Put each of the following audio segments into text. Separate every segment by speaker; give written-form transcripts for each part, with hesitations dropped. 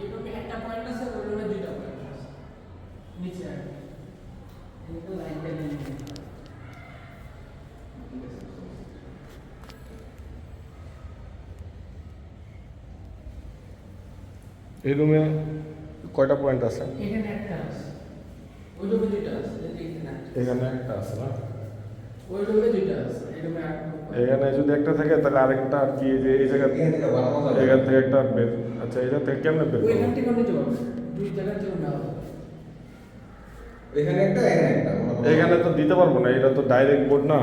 Speaker 1: এই রুমে একটা পয়েন্ট আছে, ওই রুমে দুইটা পয়েন্ট আছে নিচে আর এই তো লাইনটা নিয়ে
Speaker 2: এই রুমে কয়টা পয়েন্ট আছে?
Speaker 1: এখানে একটা আছে, ওই রুমে দুইটা আছে,
Speaker 2: এখানে একটা আছে না?
Speaker 1: ওই রুমে দুইটা আছে, এই রুমে
Speaker 2: এখানে যদি একটা থাকে তাহলে আরেকটা আর কি, যে এই জায়গা থেকে এখান থেকে একটা বের, আচ্ছা এই জায়গা থেকে কেমনে বের
Speaker 1: ওইখান
Speaker 2: করবো?
Speaker 1: থেকে নিতে পারবে, দুই জায়গা থেকে নেওয়া হবে।
Speaker 3: এখানে একটা এখানে একটা
Speaker 2: এখানে তো দিতে পারবো না, এটা তো ডাইরেক্ট বোর্ড না।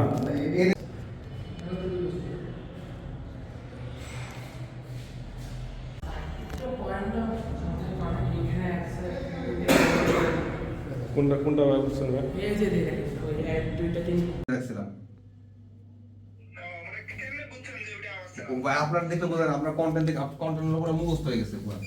Speaker 2: কোনটা কোনটা বুঝছেন ভাই?
Speaker 1: এই যে দেখেন ওই এক দুইটা তিন
Speaker 3: দেখছিলাম ভাই আপনার দেখলে বোঝেন আপনার কন্টেন্ট দেখে কন্টেন্টের উপরে মুখস্থ হয়ে গেছে পুরো